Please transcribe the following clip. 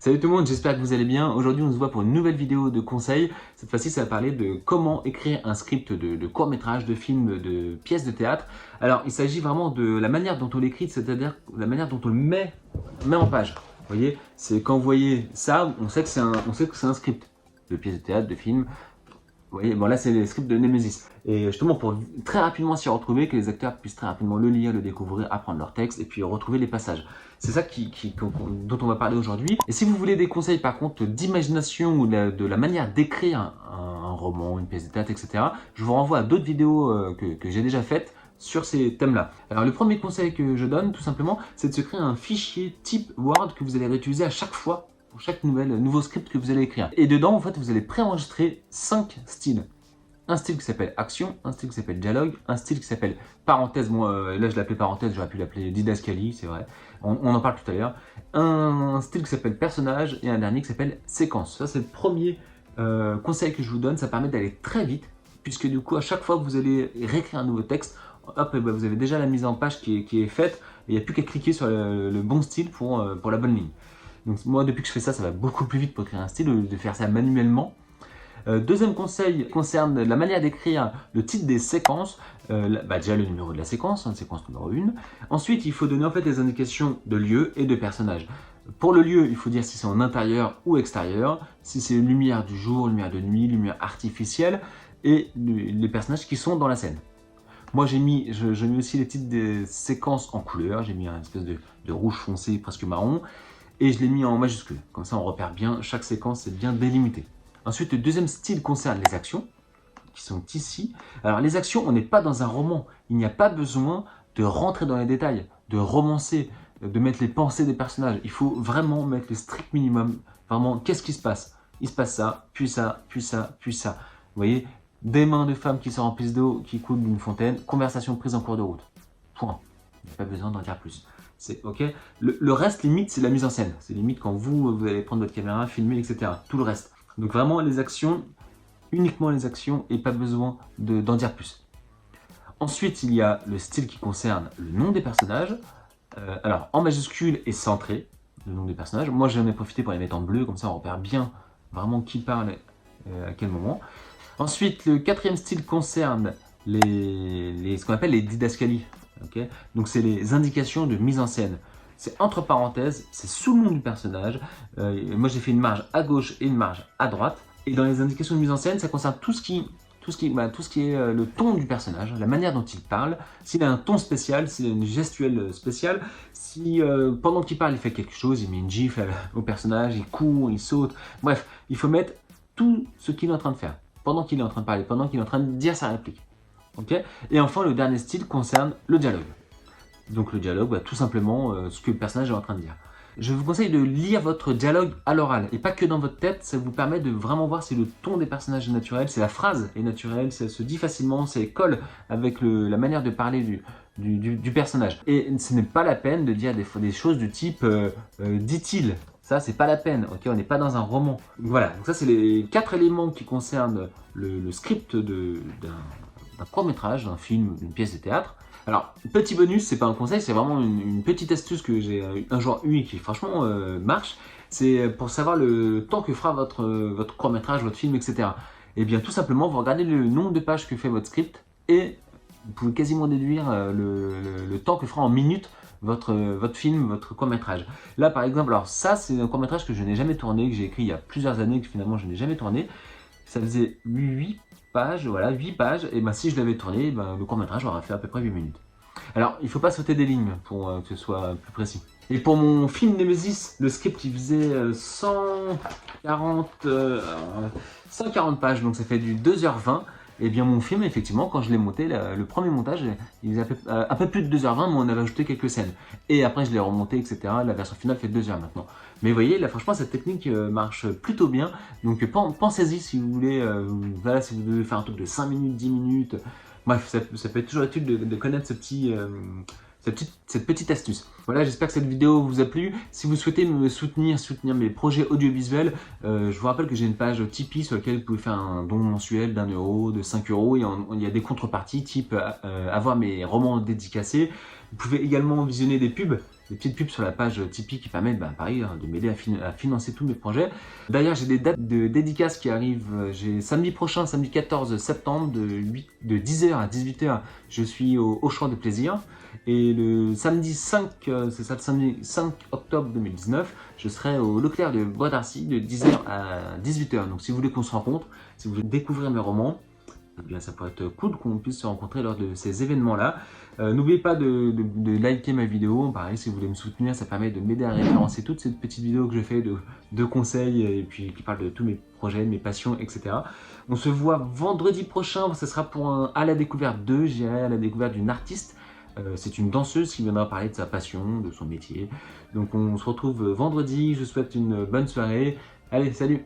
Salut tout le monde, j'espère que vous allez bien. Aujourd'hui, on se voit pour une nouvelle vidéo de conseils. Cette fois-ci, ça va parler de comment écrire un script de court-métrage, de film, de pièce de théâtre. Alors, il s'agit vraiment de la manière dont on l'écrit, c'est-à-dire la manière dont on le met en page. Vous voyez, c'est quand vous voyez ça, on sait que c'est un script de pièce de théâtre, de film. Vous voyez, bon là c'est les scripts de Nemesis. Et justement pour très rapidement s'y retrouver, que les acteurs puissent très rapidement le lire, le découvrir, apprendre leur texte et puis retrouver les passages. C'est ça dont on va parler aujourd'hui. Et si vous voulez des conseils par contre d'imagination ou de la manière d'écrire un roman, une pièce de théâtre, etc., je vous renvoie à d'autres vidéos que j'ai déjà faites sur ces thèmes-là. Alors le premier conseil que je donne tout simplement, c'est de se créer un fichier type Word que vous allez réutiliser à chaque fois pour chaque nouveau script que vous allez écrire. Et dedans, en fait, vous allez préenregistrer 5 styles. Un style qui s'appelle action, un style qui s'appelle dialogue, un style qui s'appelle parenthèse, moi là je l'appelais parenthèse, j'aurais pu l'appeler didascalie, c'est vrai, on en parle tout à l'heure. Un style qui s'appelle personnage et un dernier qui s'appelle séquence. Ça c'est le premier conseil que je vous donne, ça permet d'aller très vite, puisque du coup à chaque fois que vous allez réécrire un nouveau texte, hop, et ben, vous avez déjà la mise en page qui est faite, et il n'y a plus qu'à cliquer sur le bon style pour la bonne ligne. Donc moi, depuis que je fais ça, ça va beaucoup plus vite pour créer un style, de faire ça manuellement. Deuxième conseil concerne la manière d'écrire le titre des séquences. Déjà le numéro de la séquence, séquence numéro 1. Ensuite, il faut donner en fait des indications de lieu et de personnage. Pour le lieu, il faut dire si c'est en intérieur ou extérieur, si c'est lumière du jour, lumière de nuit, lumière artificielle, et les personnages qui sont dans la scène. Moi, j'ai mis aussi les titres des séquences en couleur. J'ai mis un espèce de rouge foncé, presque marron. Et je l'ai mis en majuscule. Comme ça, on repère bien, chaque séquence est bien délimitée. Ensuite, le deuxième style concerne les actions, qui sont ici. Alors, les actions, on n'est pas dans un roman. Il n'y a pas besoin de rentrer dans les détails, de romancer, de mettre les pensées des personnages. Il faut vraiment mettre le strict minimum. Vraiment, qu'est-ce qui se passe? Il se passe ça, puis ça, puis ça, puis ça. Vous voyez, des mains de femmes qui se remplissent d'eau, qui coulent d'une fontaine, conversation prise en cours de route. Point. Il n'y a pas besoin d'en dire plus. C'est ok. Le reste, limite, c'est la mise en scène. C'est limite quand vous allez prendre votre caméra, filmer, etc. Tout le reste. Donc vraiment, les actions, uniquement les actions et pas besoin d'en dire plus. Ensuite, il y a le style qui concerne le nom des personnages. Alors, en majuscule et centré, le nom des personnages. Moi, j'en ai profité pour les mettre en bleu, comme ça on repère bien vraiment qui parle à quel moment. Ensuite, le quatrième style concerne ce qu'on appelle les didascalies. Okay, donc c'est les indications de mise en scène. C'est entre parenthèses, c'est sous le nom du personnage. Moi j'ai fait une marge à gauche et une marge à droite. Et dans les indications de mise en scène, ça concerne tout ce qui est le ton du personnage, la manière dont il parle, s'il a un ton spécial, s'il a une gestuelle spéciale, si pendant qu'il parle il fait quelque chose, il met une gifle au personnage, il court, il saute. Bref, il faut mettre tout ce qu'il est en train de faire, pendant qu'il est en train de parler, pendant qu'il est en train de dire sa réplique. Okay, et enfin, le dernier style concerne le dialogue. Donc le dialogue, tout simplement ce que le personnage est en train de dire. Je vous conseille de lire votre dialogue à l'oral, et pas que dans votre tête, ça vous permet de vraiment voir si le ton des personnages est naturel, si la phrase est naturelle, si elle se dit facilement, si elle colle avec la manière de parler du personnage. Et ce n'est pas la peine de dire des choses du type dit-il. Ça, c'est pas la peine, ok, on n'est pas dans un roman. Voilà, donc ça c'est les 4 éléments qui concernent le script d'un court-métrage, d'un film, d'une pièce de théâtre. Alors, petit bonus, c'est pas un conseil, c'est vraiment une petite astuce que j'ai un jour eu et qui franchement marche. C'est pour savoir le temps que fera votre court-métrage, votre film, etc. Et bien tout simplement, vous regardez le nombre de pages que fait votre script et vous pouvez quasiment déduire le temps que fera en minutes votre film, votre court-métrage. Là par exemple, alors ça c'est un court-métrage que je n'ai jamais tourné, que j'ai écrit il y a plusieurs années, que finalement je n'ai jamais tourné. Ça faisait 8 pages, voilà, 8 pages, et ben si je l'avais tourné, le court-métrage aurait fait à peu près 8 minutes. Alors, il ne faut pas sauter des lignes pour que ce soit plus précis. Et pour mon film Nemesis, le script il faisait 140 pages, donc ça fait du 2h20. Et bien mon film, effectivement, quand je l'ai monté, le premier montage, il faisait un peu plus de 2h20, mais on avait ajouté quelques scènes. Et après, je l'ai remonté, etc. La version finale fait 2h maintenant. Mais vous voyez, là, franchement, cette technique marche plutôt bien. Donc, pensez-y si vous voulez, voilà, si vous devez faire un truc de 5 minutes, 10 minutes. Bref, ça peut être toujours utile de connaître cette petite astuce. Voilà, j'espère que cette vidéo vous a plu. Si vous souhaitez me soutenir mes projets audiovisuels, je vous rappelle que j'ai une page Tipeee sur laquelle vous pouvez faire un don mensuel d'1 euro, de 5 euros. Et il y a des contreparties type avoir mes romans dédicacés, Vous pouvez également visionner des pubs, des petites pubs sur la page Tipeee qui permettent, pareil, de m'aider à financer tous mes projets. D'ailleurs, j'ai des dates de dédicaces qui arrivent. J'ai samedi prochain, samedi 14 septembre, de 10h à 18h, je suis au Auchan de Plaisir. Et le samedi 5, c'est ça, le samedi 5 octobre 2019, je serai au Leclerc de Bois d'Arcy de 10h à 18h. Donc si vous voulez qu'on se rencontre, si vous voulez découvrir mes romans, eh bien, ça pourrait être cool qu'on puisse se rencontrer lors de ces événements-là. N'oubliez pas de liker ma vidéo. Pareil, si vous voulez me soutenir, ça permet de m'aider à référencer toutes ces petites vidéos que je fais de conseils et puis qui parlent de tous mes projets, mes passions, etc. On se voit vendredi prochain. Ce sera pour un À la découverte 2. J'irai à la découverte d'une artiste. C'est une danseuse qui viendra parler de sa passion, de son métier. Donc on se retrouve vendredi. Je vous souhaite une bonne soirée. Allez, salut!